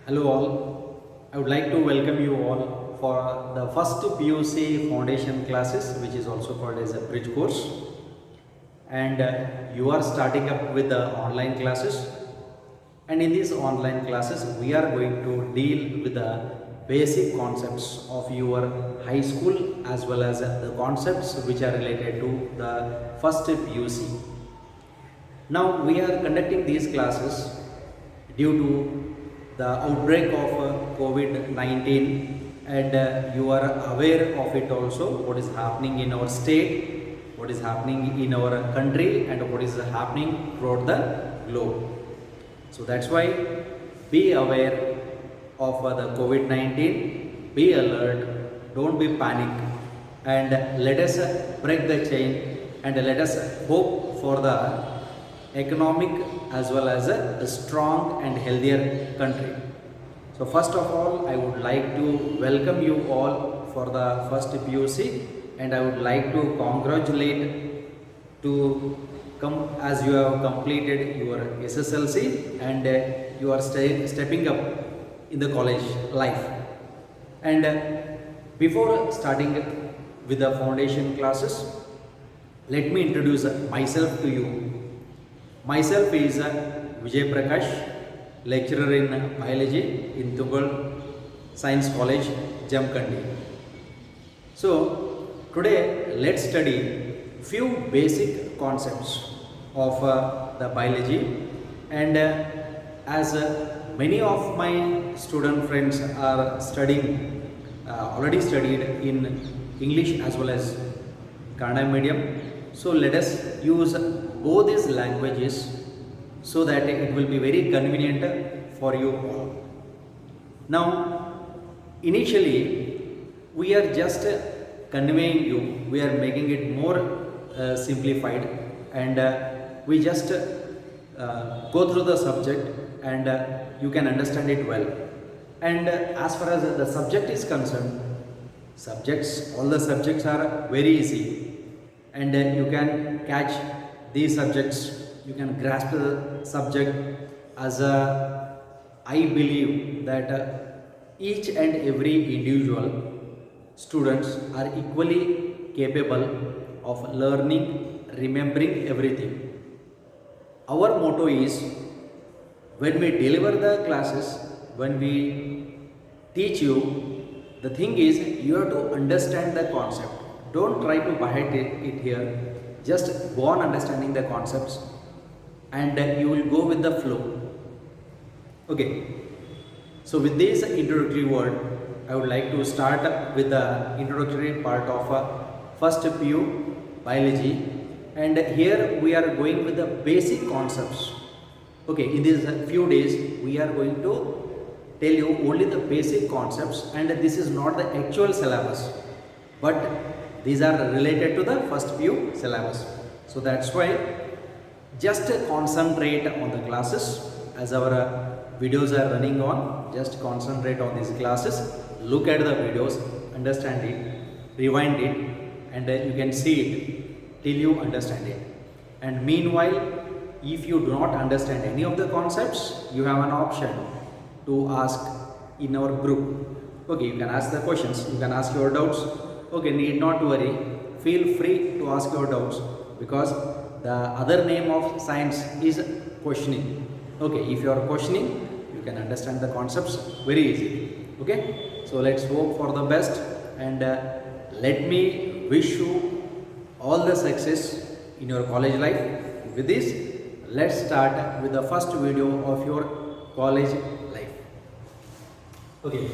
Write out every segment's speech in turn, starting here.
Hello all. I would like to welcome you all for the first PUC foundation classes, which is also called as a bridge course. And you are starting up with the online classes. And in these online classes, we are going to deal with the basic concepts of your high school as well as the concepts which are related to the first PUC. Now we are conducting these classes due to the outbreak of COVID-19, and you are aware of it also, what is happening in our state, what is happening in our country, and what is happening throughout the globe. So that's why be aware of the COVID-19, be alert, don't be panic, and let us break the chain and let us hope for the economic as well as a strong and healthier country. So first of all, I would like to welcome you all for the first PUC, and I would like to congratulate to come as you have completed your SSLC and you are stepping up in the college life. And before starting with the foundation classes, let me introduce myself to you. Myself is Vijay Prakash, lecturer in biology in Tugal Science College, Jamkandi. So today let's study few basic concepts of the biology, and as many of my student friends are studying already studied in English as well as Kannada medium, so let us use both these languages so that it will be very convenient for you all. Now, initially, we are just conveying you, we are making it more simplified, and we just go through the subject, and you can understand it well. And as far as the subject is concerned, all the subjects are very easy, and you can catch these subjects, you can grasp the subject as I believe that each and every individual students are equally capable of learning, remembering everything. Our motto is, when we deliver the classes, when we teach you, the thing is you have to understand the concept. Don't try to buy it here. Just go on understanding the concepts, and you will go with the flow. Okay. So with this introductory word, I would like to start with the introductory part of first PU biology, and here we are going with the basic concepts. Okay, in these few days we are going to tell you only the basic concepts, and this is not the actual syllabus, but these are related to the first PU syllabus. So that's why just concentrate on the classes as our videos are running on. Just concentrate on these classes, look at the videos, understand it, rewind it, and you can see it till you understand it. And meanwhile, if you do not understand any of the concepts, you have an option to ask in our group. Okay, you can ask the questions, you can ask your doubts. Okay, need not worry, feel free to ask your doubts, because the other name of science is questioning. Okay, if you are questioning, you can understand the concepts very easily. Okay, so let's hope for the best, and let me wish you all the success in your college life. With this, let's start with the first video of your college life. Okay,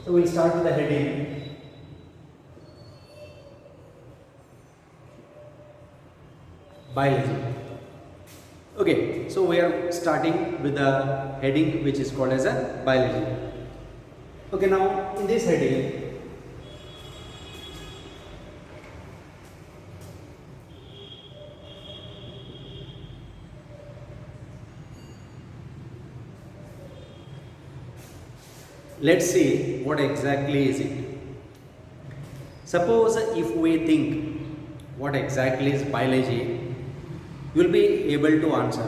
so we'll start with the heading. Biology. Okay, so we are starting with the heading which is called as a biology. Okay, now in this heading, let's see what exactly is it. Suppose if we think what exactly is biology, you will be able to answer.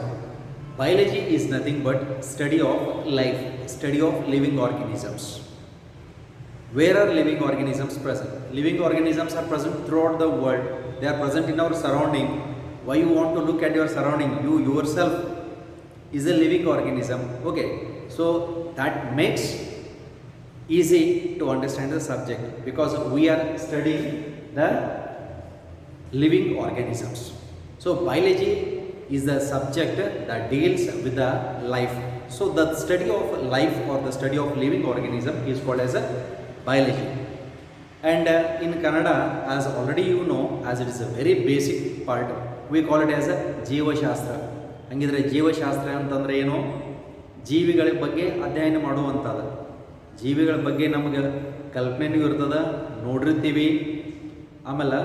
Biology is nothing but study of life, study of living organisms. Where are living organisms present? Living organisms are present throughout the world. They are present in our surrounding. Why you want to look at your surrounding? You yourself is a living organism. Okay, so that makes easy to understand the subject because we are studying the living organisms. So biology is the subject that deals with the life. So the study of life or the study of living organism is called as a biology. And in Kannada, as already you know, as it is a very basic part, we call it as a ಜೀವಶಾಸ್ತ್ರ. ಹಂಗಿದ್ರೆ ಜೀವಶಾಸ್ತ್ರ ಅಂತಂದರೆ ಏನು? ಜೀವಿಗಳ ಬಗ್ಗೆ ಅಧ್ಯಯನ ಮಾಡುವಂಥದ್ದು. ಜೀವಿಗಳ ಬಗ್ಗೆ ನಮಗೆ ಕಲ್ಪನೆಯೂ ಇರ್ತದೆ, ನೋಡಿರ್ತೀವಿ. ಆಮೇಲೆ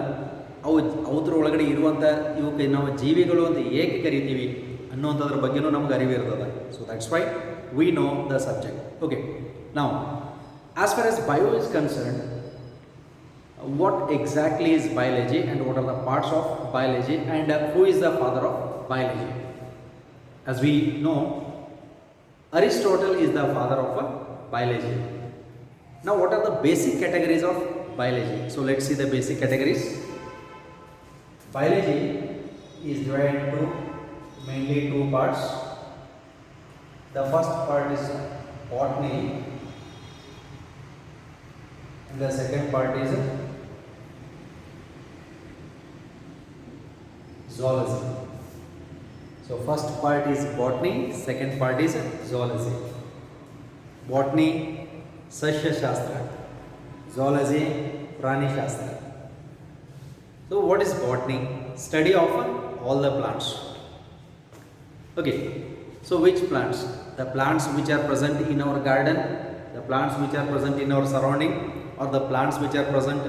ಅವ್ರ ಒಳಗಡೆ ಇರುವಂಥ ಇವಕ್ಕೆ ನಾವು ಜೀವಿಗಳು ಅಂತ ಏಕೆ ಕರಿತೀವಿ ಅನ್ನುವಂಥದ್ರ ಬಗ್ಗೆನೂ ನಮ್ಗೆ ಅರಿವು ಇರ್ತದೆ. So that's why we know the subject. Okay, ನಾವು as far as bio is concerned, what exactly is biology and what are the parts of biology and who is the father of biology? As we know, Aristotle is the father of biology. Now what are the basic categories of biology? So let's see the basic categories. Biology is divided into mainly two parts. The first part is botany and the second part is zoology. So first part is botany, second part is zoology. Botany, Sashya Shastra. Zoology, Prani Shastra. So what is botany? Study of all the plants. Okay, so which plants? The plants which are present in our garden, the plants which are present in our surrounding, or the plants which are present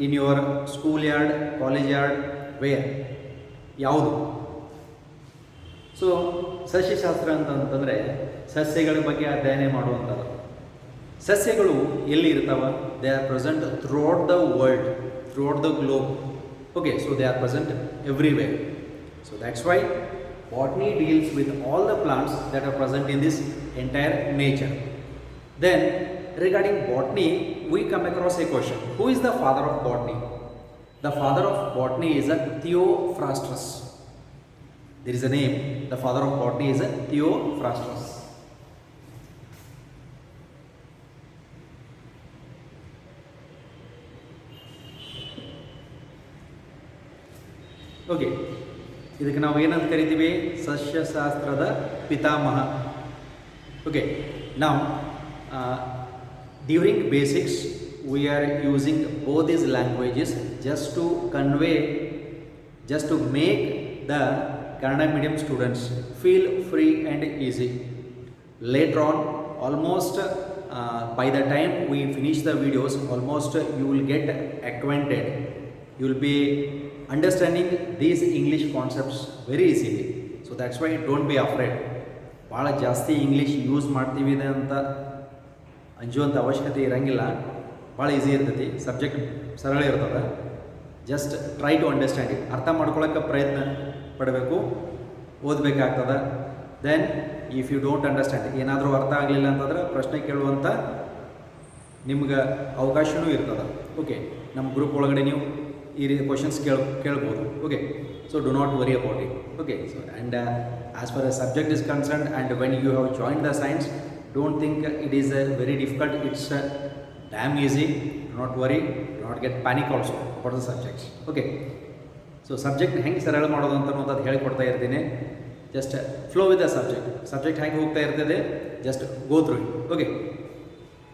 in your schoolyard, college yard, where? ಯಾವುದು? So ಸಸ್ಯಶಾಸ್ತ್ರ ಅಂತಂತಂದರೆ ಸಸ್ಯಗಳ ಬಗ್ಗೆ ಅಧ್ಯಯನ ಮಾಡುವಂಥದ್ದು. ಸಸ್ಯಗಳು ಎಲ್ಲಿ ಇರ್ತಾವ? They are present throughout the world, throughout the globe. Okay, so they are present everywhere. So that's why botany deals with all the plants that are present in this entire nature. Then regarding botany, we come across a question. Who is the father of botany? The father of botany is a Theophrastus. There is a name. The father of botany is a Theophrastus. Okay, ಇದಕ್ಕೆ ನಾವು ಏನಂತ ಕರಿತೀವಿ? ಸಸ್ಯಶಾಸ್ತ್ರದ ಪಿತಾಮಹ. Okay, ನಾವು during basics we are using both these languages just to convey, just to make the Kannada medium students feel free and easy. Later on, almost by the time we finish the videos, almost you will get acquainted. You will be understanding these English concepts very easily. So that's why don't be afraid. ಭಾಳ ಜಾಸ್ತಿ English use ಮಾಡ್ತೀವಿ ಅಂತ ಅಂಜುವಂಥ ಅವಶ್ಯಕತೆ ಇರೋಂಗಿಲ್ಲ. ಭಾಳ easy ಇರ್ತೈತಿ, subject ಸರಳ ಇರ್ತದೆ. Just try to understand it. ಅರ್ಥ ಮಾಡ್ಕೊಳ್ಳೋಕ್ಕೆ ಪ್ರಯತ್ನ ಪಡಬೇಕು, ಓದಬೇಕಾಗ್ತದೆ. Then if you don't understand, ಏನಾದರೂ ಅರ್ಥ ಆಗಲಿಲ್ಲ ಅಂತಂದ್ರೆ ಪ್ರಶ್ನೆ ಕೇಳುವಂಥ ನಿಮ್ಗೆ ಅವಕಾಶವೂ ಇರ್ತದೆ. ಓಕೆ, ನಮ್ಮ ಗ್ರೂಪ್ ಒಳಗಡೆ ನೀವು ಈ ರೀತಿ ಕ್ವಶನ್ಸ್ ಕೇಳ್ಬೋದು. Okay, so do not worry about it. Okay, so and as far a subject is concerned and when you have join the science, don't think it is very difficult. It's damn easy. Do not worry, do not get panic also about the subjects. Okay, so subject ಹೆಂಗೆ ಸರಳ ಮಾಡೋದು ಅಂತ ಅನ್ನೋದು ಹೇಳಿಕೊಡ್ತಾ ಇರ್ತೀನಿ. Just flow with the subject ಹೆಂಗೆ ಹೋಗ್ತಾ ಇರ್ತದೆ, just go through it. Okay,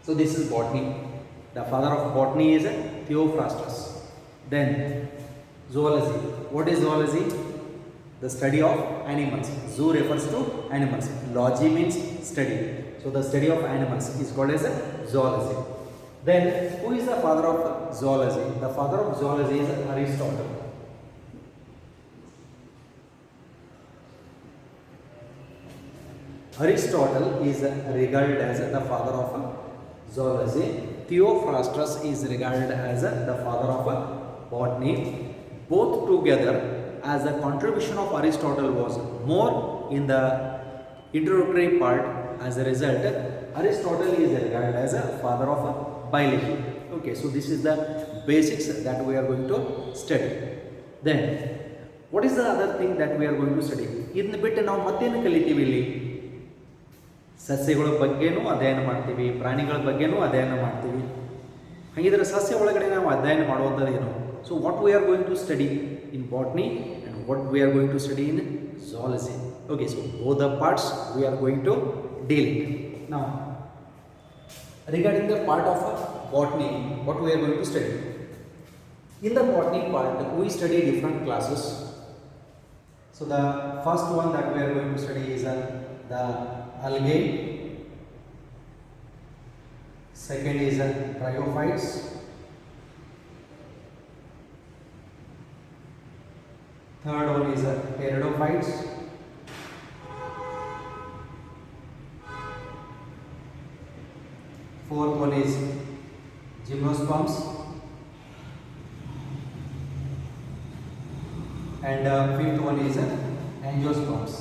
so this is botany. The father of botany is Theophrastus. Then zoology. What is zoology? The study of animals. Zoo refers to animals. Logy means study. So the study of animals is called as zoology. Then who is the father of zoology? The father of zoology is Aristotle. Aristotle is regarded as the father of zoology. Theophrastus is regarded as the father of botany. Both together, as the contribution of Aristotle was more in the introductory part. As a result, Aristotle is regarded as a father of biology. Okay, so this is the basics that we are going to study. Then what is the other thing that we are going to study? ಇದನ್ನ ಬಿಟ್ಟು ನಾವು ಮತ್ತೇನು ಕಲಿತೀವಿ ಇಲ್ಲಿ? ಸಸ್ಯಗಳ ಬಗ್ಗೆನೂ ಅಧ್ಯಯನ ಮಾಡ್ತೀವಿ, ಪ್ರಾಣಿಗಳ ಬಗ್ಗೆನೂ ಅಧ್ಯಯನ ಮಾಡ್ತೀವಿ. ಹಾಗಿದ್ರೆ ಸಸ್ಯ ಒಳಗಡೆ ನಾವು ಅಧ್ಯಯನ ಮಾಡುವಂಥದ್ದು ಏನು? So what we are going to study in botany and what we are going to study in zoology. Okay, so both the parts we are going to deal it. Now, regarding the part of botany, what we are going to study? In the botany part, we study different classes. So the first one that we are going to study is the algae. Second is bryophytes. Third one is pteridophytes. Fourth one is gymnosperms. And fifth one is angiosperms.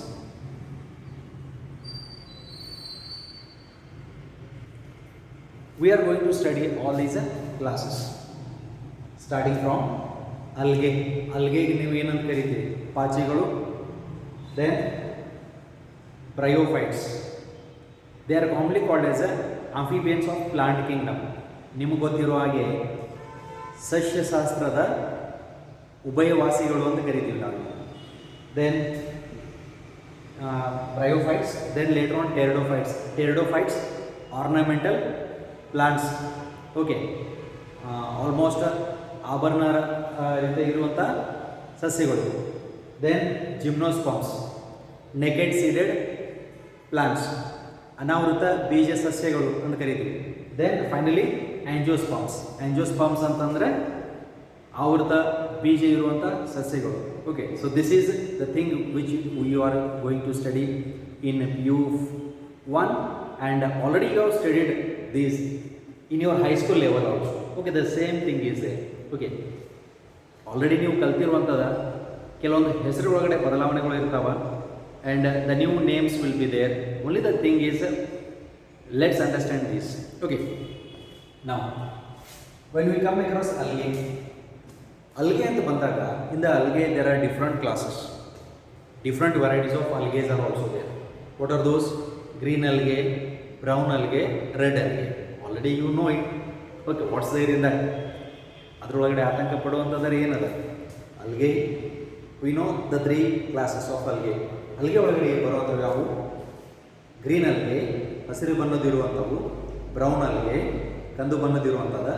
We are going to study all these classes starting from algae. Algae ನೀವು ಏನಂತ ಕರಿತೀರಿ? ಪಾಚಿಗಳು. Then bryophytes. They are commonly called as amphibians of plant kingdom. ನಿಮಗೆ ಗೊತ್ತಿರೋ ಹಾಗೆ ಸಸ್ಯಶಾಸ್ತ್ರದ ಉಭಯವಾಸಿಗಳು ಅಂತ ಕರಿತೀವಿ ನಾವು. Then bryophytes. Then later on pteridophytes. Pteridophytes ornamental plants. Okay, almost ಆಭರಣ ರೀತಿ ಇರುವಂಥ ಸಸ್ಯಗಳು. Then gymnosperms, naked seeded plants, ಅನಾವೃತ ಬೀಜ ಸಸ್ಯಗಳು ಅಂತ ಕರಿತೀವಿ. Then finally ಆಂಜಿಯೋಸ್ಪರ್ಮ್ಸ್. ಆಂಜಿಯೋಸ್ಪರ್ಮ್ಸ್ ಅಂತಂದರೆ ಆವೃತ ಬೀಜ ಇರುವಂಥ ಸಸ್ಯಗಳು. Okay, so this is the thing which you are going to study in U1 and already you have studied these in your high school level also. Okay, the same thing is there. Okay, already ನೀವು ಕಲ್ತಿರುವಂಥದ ಕೆಲವೊಂದು ಹೆಸರು ಒಳಗಡೆ ಬದಲಾವಣೆಗಳು ಇರ್ತಾವ and the new names will be there. Only the thing is let's understand this. Okay, ನಾವು when we come across algae, algae ಅಂತ ಬಂದಾಗ in the algae there are different classes, different varieties of algaes are also there. What are those? Green algae, brown algae, red algae. Already you know it. Okay, what's there in that? ಅದರೊಳಗಡೆ ಆತಂಕ ಪಡುವಂಥದ್ದು ಏನದ? Algae. We know the 3 classes of algae. Algae ಒಳಗಡೆ ಬರುವಂಥವು ಯಾವುವು? Green algae, ಹಸಿರು ಬಣ್ಣದಿರುವಂಥವು; brown algae, ಕಂದು ಬಣ್ಣದಿರುವಂಥದ್ದು;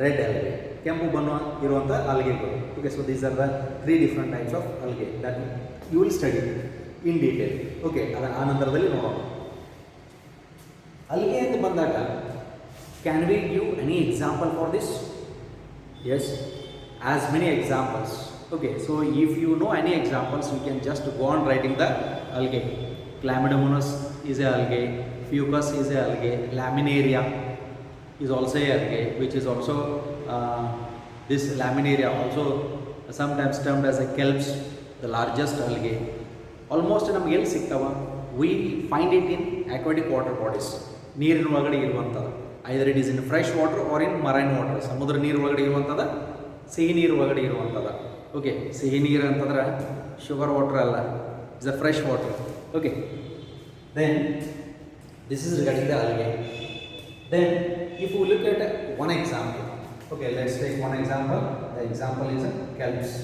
red ಅಲ್ಗೆ, ಕೆಂಪು ಬಣ್ಣ ಇರುವಂಥ ಅಲ್ಗೆಗಳು. Okay, so these are the 3 different types of algae that you will study in detail. Okay, ಅದರ ಆ ನಂತರದಲ್ಲಿ ನೋಡೋಣ. ಅಲ್ಗೆ ಅಂತ ಬಂದಾಗ can we give any example for this? Yes, as many examples. Okay, so if you know any examples, you can just go on writing the algae. Chlamydomonas is a algae, Fucus is a algae, Laminaria is also a algae, which is also this Laminaria also sometimes termed as a kelps, the largest algae. Almost ನಮಗೆ ಎಲ್ಲಿ ಸಿಗ್ತಾವ? We find it in aquatic water bodies. ನೀರಿನ ಒಳಗಡೆ ಇರುವಂಥದ್ದು. Either it is in fresh water or in marine water. ಸಮುದ್ರ ನೀರು ಒಳಗಡೆ ಇರುವಂಥದ್ದು, ಸಿಹಿ ನೀರು ಒಳಗಡೆ ಇರುವಂಥದ್ದು. ಓಕೆ, ಸಿಹಿ ನೀರು ಅಂತಂದ್ರೆ ಶುಗರ್ ವಾಟರ್ ಅಲ್ಲ, it's a fresh water. Okay, then this is regarding the algae. Then if you look at one example, okay, let's take one example. The example is kelps.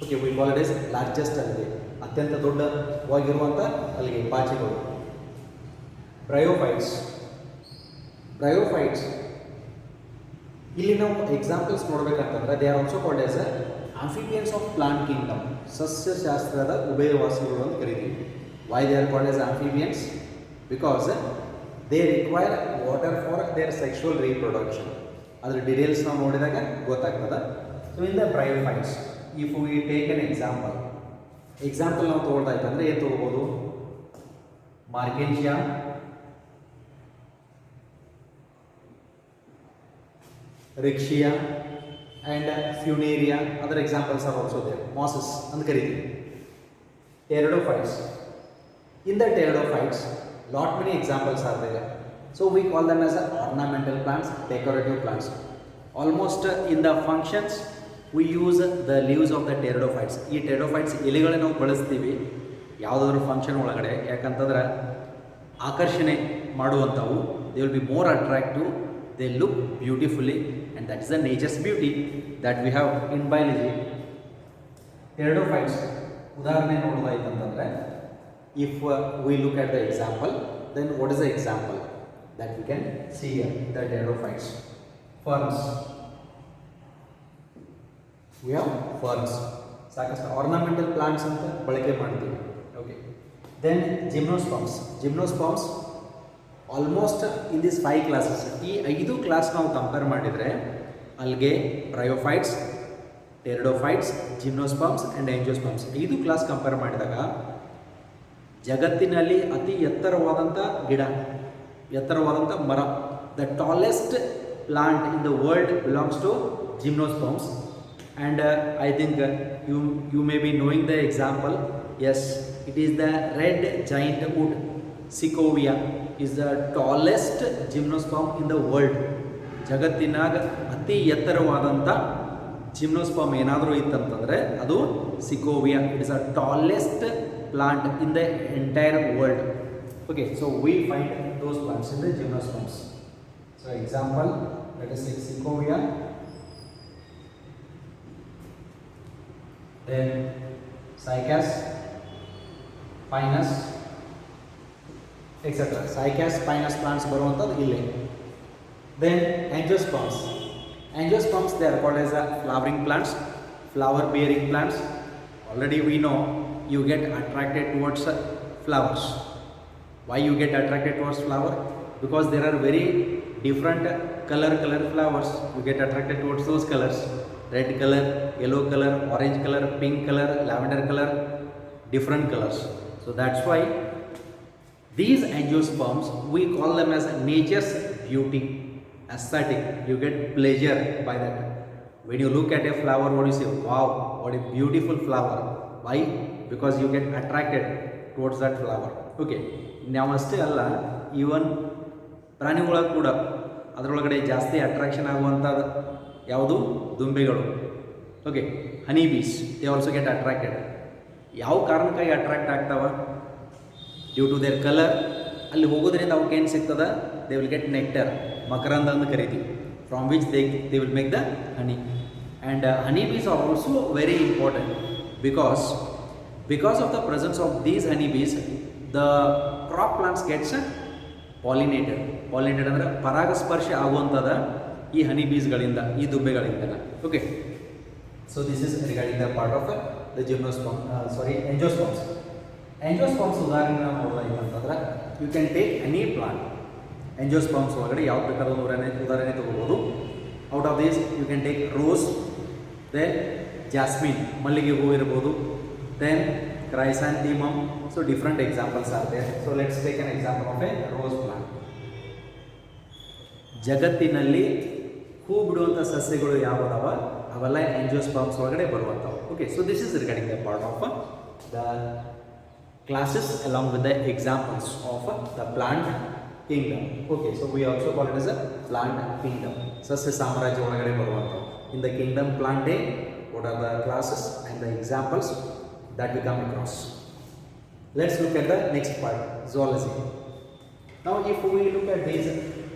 Okay, we call it is largest algae, ಅತ್ಯಂತ ದೊಡ್ಡವಾಗಿರುವಂಥ algae, ಪಾಚಿಗಳು. Bryophytes. Bryophytes ಇಲ್ಲಿ ನಾವು examples ನೋಡಬೇಕಂತಂದ್ರೆ they are also called as amphibians of plant kingdom. ಸಸ್ಯಶಾಸ್ತ್ರದ ಉಭಯವಾಸಿಗಳು ಅಂತ ಕರಿತೀವಿ. Why they are called as amphibians? Because they require water for their sexual reproduction. ಅದ್ರ ಡೀಟೇಲ್ಸ್ ನಾವು ನೋಡಿದಾಗ ಗೊತ್ತಾಗ್ತದೆ. So in the bryophytes if we take an example ನಾವು ತೊಗೊಳ್ತಾ ಇತ್ತಂದರೆ ಏನು ತೊಗೋಬೋದು? Marchantia, Riccia and Funaria. Other examples are also there. Mosses ಅಂತ ಕರಿತೀವಿ. Pteridophytes. In the pteridophytes, lot many examples are there. So we call them as ornamental plants, decorative plants. Almost in the functions we use the leaves of the pteridophytes. ಈ pteridophytes ಎಲೆಗಳನ್ನ ನಾವು ಬಳಸ್ತೀವಿ ಯಾವುದಾದ್ರೂ function ಒಳಗಡೆ, ಯಾಕಂತಂದ್ರೆ ಆಕರ್ಷಣೆ ಮಾಡುವಂಥವು. They will be more attractive, they look beautifully, and that is the nature's beauty that we have in biology. pteridophytes ಉದಾಹರಣೆ ನೋಡೋದಾಯ್ತಂತಂದರೆ, if we look at the example, then what is the example that we can see here? The pteridophytes. Ferns. We have ferns. ಸಾಕಷ್ಟು ornamental plants ಅಂತ ಬಳಕೆ ಮಾಡ್ತೀವಿ. Okay. Then gymnosperms. Gymnosperms almost in these 5 classes. ಈ 5 class ನಾವು compare ಮಾಡಿದರೆ algae, bryophytes, pteridophytes, gymnosperms and angiosperms 5 class compare ಮಾಡಿದಾಗ ಜಗತ್ತಿನಲ್ಲಿ ಅತಿ ಎತ್ತರವಾದಂಥ ಗಿಡ, ಎತ್ತರವಾದಂಥ ಮರ, the tallest plant in the world belongs to gymnosperms. And I think you may be knowing the example. Yes, it is the red giant wood sequoia is the tallest gymnosperm in the world. ಜಗತ್ತಿನಾಗ ಅತಿ ಎತ್ತರವಾದಂಥ gymnosperm ಏನಾದರೂ ಇತ್ತಂತಂದರೆ ಅದು sequoia. It is a tallest plant in the entire world. Okay, so we find those plants in the gymnosperms. So example, let us take Sequoia, then Cycas, Pinus, etc. Cycas, Pinus plants ಬರುವಂತದ್ದು ಇಲ್ಲಿ. Then Angiosperms. Angiosperms, they are called as flowering plants, flower bearing plants. Already we know you get attracted towards flowers. Why you get attracted towards flower? Because there are very different color flowers. You get attracted towards those colors: red color, yellow color, orange color, pink color, lavender color, different colors. So that's why these angiosperms, we call them as nature's beauty, aesthetic. You get pleasure by that. When you look at a flower, what do you say? Wow, what a beautiful flower. Why? Because you get attracted towards that flower. Okay, ನಾವು ಅಷ್ಟೇ ಅಲ್ಲ, even ಪ್ರಾಣಿಗಳ ಕೂಡ ಅದರೊಳಗಡೆ ಜಾಸ್ತಿ attraction ಆಗುವಂಥದ್ದು ಯಾವುದು? ದುಂಬಿಗಳು. Okay, honey bees, they also get attracted. ಯಾವ ಕಾರಣಕ್ಕಾಗಿ ಅಟ್ರಾಕ್ಟ್ ಆಗ್ತಾವ? Due to their colour. ಅಲ್ಲಿ ಹೋಗೋದ್ರಿಂದ ಅವಕ್ಕೆ ಏನು ಸಿಗ್ತದ? ದೇ ವಿಲ್ ಗೆಟ್ ನೆಕ್ಟರ್, ಮಕರಂದ ಅಂತ ಕರಿತೀವಿ, from which they will make the honey. And honey bees are also very important because of the presence of these honeybees, the crop plants gets pollinated. Pollinated ಅಂದರೆ ಪರಾಗಸ್ಪರ್ಶ ಆಗುವಂಥದ ಈ honey ಬೀಸ್ಗಳಿಂದ, ಈ ದುಂಬೆಗಳಿಂದ. Okay, so this is regarding the part of the angiosperms. Angiosperms ಉದಾಹರಣೆ ನೋಡೋದಾಯ್ತಂತಂದ್ರೆ, you can take any plant. angiosperms ಒಳಗಡೆ ಯಾವ ಬೇಕಾದ ಉದಾಹರಣೆ ತಗೋಬೋದು. Out of this you can take rose, then jasmine, ಮಲ್ಲಿಗೆ ಹೂ ಇರ್ಬೋದು, then chrysanthemum. So different examples are there. So let's take an example of a rose plant. ಜಗತ್ತಿನಲ್ಲಿ ಹೂ ಬಿಡುವಂಥ ಸಸ್ಯಗಳು ಯಾವುದವ ಅವೆಲ್ಲ angiosperms ಒಳಗಡೆ ಬರುವಂಥವು. Okay, so this is regarding the part of the classes along with the examples of the plant kingdom. Okay, so we also call it as a plant kingdom. ಸಸ್ಯ ಸಾಮ್ರಾಜ್ಯ ಒಳಗಡೆ ಬರುವಂಥವು. In the kingdom plantae, what are the classes and the examples that we come across? Let's look at the next part, zoology. Now if we look at this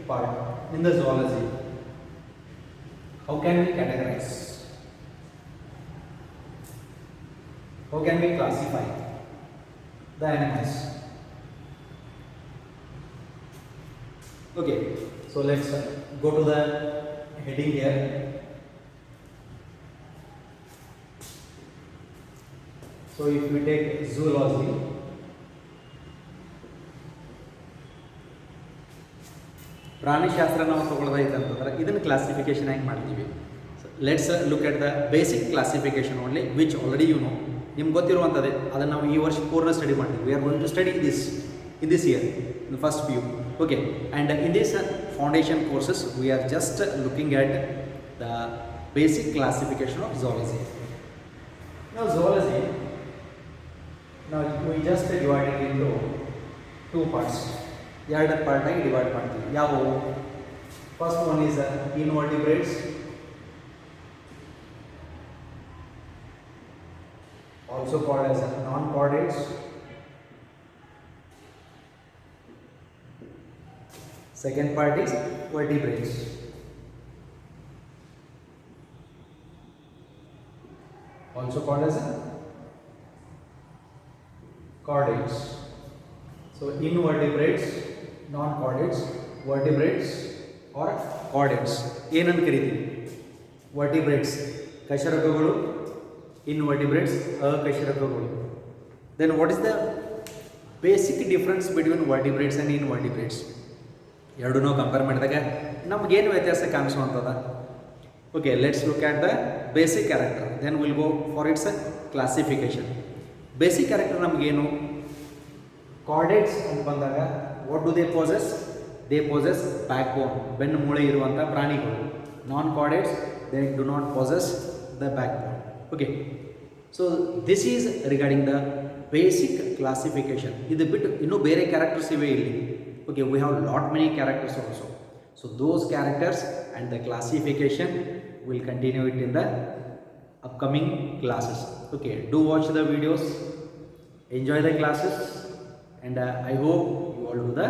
part in the zoology, how can we categorize? How can we classify the animals? Okay, so let's go to the heading here. So if we take zoology, ಪ್ರಾಣಿಶಾಸ್ತ್ರ ನಾವು ತಗೊಳ್ಳೋದಾಯ್ತಂತಂದ್ರೆ ಇದನ್ನು classification ಹೆಂಗೆ ಮಾಡ್ತೀವಿ? Let's look at the basic classification only, which already you know, ನಿಮ್ಗೆ ಗೊತ್ತಿರುವಂಥದ್ದೇ. ಅದನ್ನು ನಾವು ಈ ವರ್ಷ ಪೂರ್ಣ ಸ್ಟಡಿ ಮಾಡ್ತೀವಿ. We are going to study this in this year, in first PU. Okay, and in this foundation courses we are just looking at the basic classification of zoology. Now zoology, now we just divide it into two parts, ಎರಡು ಪಾರ್ಟಾಗಿ divide ಮಾಡ್ತೀವಿ. ಯಾವುವು? First one is invertebrates, also called as non-chordates. Second part is vertebrates, also called as chordates. So invertebrates, non-chordates, vertebrates or chordates. ಏನಂತ ಕರೀತೀವಿ? vertebrates ಕಶೇರುಕಗಳು, invertebrates ಅಕಶೇರುಕಗಳು. Then what is the basic difference between vertebrates and invertebrates? ಎರಡನ್ನೂ compare ಮಾಡಿದಾಗ ನಮಗೇನು ವ್ಯತ್ಯಾಸ ಕಾಣಿಸುವಂಥದ್ದು? Okay, let's look at the basic character, then will go for its classification. Basic character ನಮಗೇನು? Chordates ಅಂತ ಬಂದಾಗ what do they possess? They possess back bone, ಬೆನ್ನು ಮೂಳೆ ಇರುವಂಥ ಪ್ರಾಣಿಗಳು. Non chordates they do not possess the back bone. Okay, so this is regarding the basic classification. ಇದು ಬಿಟ್ಟು ಇನ್ನೂ ಬೇರೆ ಕ್ಯಾರೆಕ್ಟರ್ಸ್ ಇವೆ ಇಲ್ಲಿ. Okay, we have lot many characters also. So those characters and the classification will continue it in the upcoming classes. Okay, do watch the videos, enjoy the classes, and I hope you all do the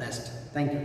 best. Thank you.